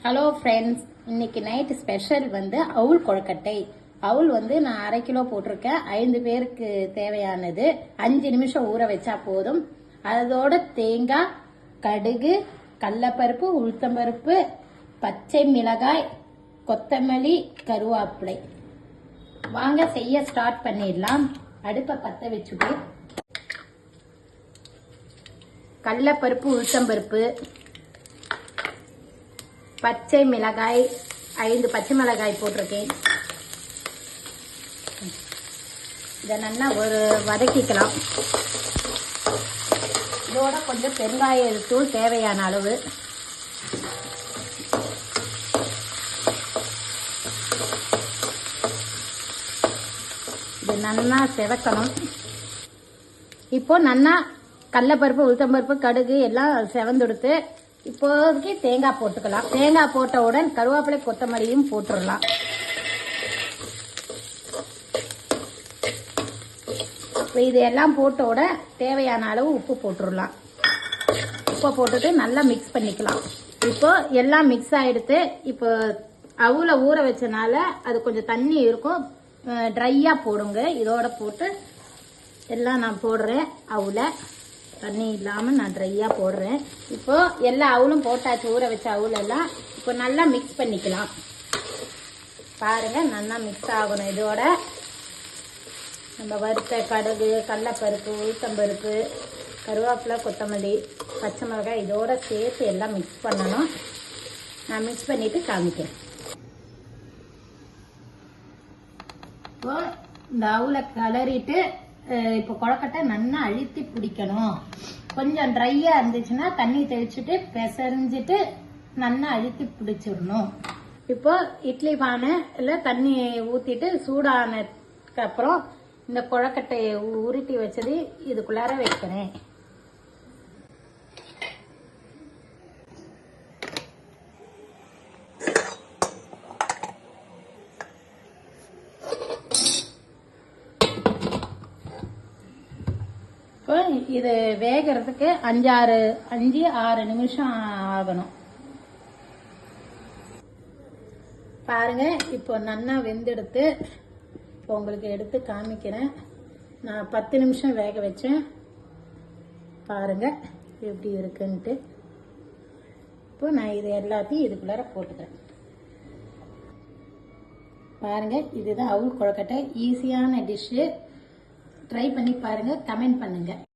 Hello friends, இன்னைக்கு night special வந்து அவுல் கொழுக்கட்டை. அவுல் வந்து நான் 1/2 கிலோ போட்டிருக்கேன். 5 பேருக்கு தேவையானது. 5 நிமிஷம் ஊற வச்சா போதும். அதோட தேங்காய், கடுகு, கடலைப்பருப்பு, உளுத்தம்பருப்பு, பச்சை மிளகாய், கொத்தமல்லி, கருவேப்பிலை. வாங்க செய்ய ஸ்டார்ட் பண்ணிடலாம். அடுப்பை பற்ற வச்சுட்டு கடலைப்பருப்பு, உளுத்தம்பருப்பு, பச்சை மிளகாய் 5 பச்சை மிளகாய் போட்டிருக்கேன். இதை நல்லா வதக்கிக்கலாம். இதோட கொஞ்சம் பெருங்காயத்தூள் தேவையான அளவு. இது நல்லா செவக்கணும். இப்போ நல்லா கடலைப்பருப்பு, உளுத்தம்பருப்பு, கடுகு எல்லாம் செவந்தெடுத்து இப்போதைக்கு தேங்காய் போட்டுக்கலாம். தேங்காய் போட்டவுடன் கருவேப்பிலை, கொத்தமல்லியும் போட்டுடலாம். இப்போ இது எல்லாம் போட்டோட தேவையான அளவு உப்பு போட்டுடலாம். உப்பை போட்டுட்டு நல்லா மிக்ஸ் பண்ணிக்கலாம். இப்போ எல்லாம் மிக்ஸ் ஆகிடுத்து. இப்போ அவுல ஊற வச்சனால அது கொஞ்சம் தண்ணி இருக்கும், ட்ரையாக போடுங்க. இதோட போட்டு எல்லாம் நான் போடுறேன். அவுல தண்ணி இல்லாமல் நான் ட்ரையாக போடுறேன். இப்போ எல்லா அவுளும் போட்டாச்சு, ஊற வச்ச அவுலெல்லாம். இப்போ நல்லா மிக்ஸ் பண்ணிக்கலாம். பாருங்க, நல்லா மிக்ஸ் ஆகணும். இதோட நம்ம வறுத்த கடுகு, கடலைப்பருப்பு, உளுத்தம்பருப்பு, கருவேப்பிலை, கொத்தமல்லி, பச்சை மிளகாய் இதோட சேர்த்து எல்லாம் மிக்ஸ் பண்ணணும். நான் மிக்ஸ் பண்ணிட்டு காமிக்கிறேன். இப்போ இந்த அவுலை கிளறிட்டு இப்போ கொழுக்கட்டை நல்லா அழுத்தி பிடிக்கணும். கொஞ்சம் ட்ரையா இருந்துச்சுன்னா தண்ணி தெளிச்சுட்டு பிசைஞ்சிட்டு நல்லா அழுத்தி பிடிச்சிடணும். இப்போ இட்லி பானைல தண்ணி ஊத்திட்டு சூடானதுக்கு அப்புறம் இந்த கொழுக்கட்டையை உருட்டி வச்சது இதுக்குள்ளார வைக்கிறேன். இது வேகிறதுக்கு 5-6 நிமிஷம் ஆகணும். பாருங்க, இப்போ நல்லா வெந்தெடுத்து இப்போ உங்களுக்கு எடுத்து காமிக்கிறேன். நான் 10 நிமிஷம் வேக வச்சேன். பாருங்க எப்படி இருக்குன்ட்டு. இப்போ நான் இது எல்லாத்தையும் இதுக்குள்ளார போட்டுக்கிறேன். பாருங்க, இதுதான் அவுல் கொழுக்கட்டை. ஈஸியான டிஷ்ஷு. ட்ரை பண்ணி பாருங்க, கமெண்ட் பண்ணுங்க.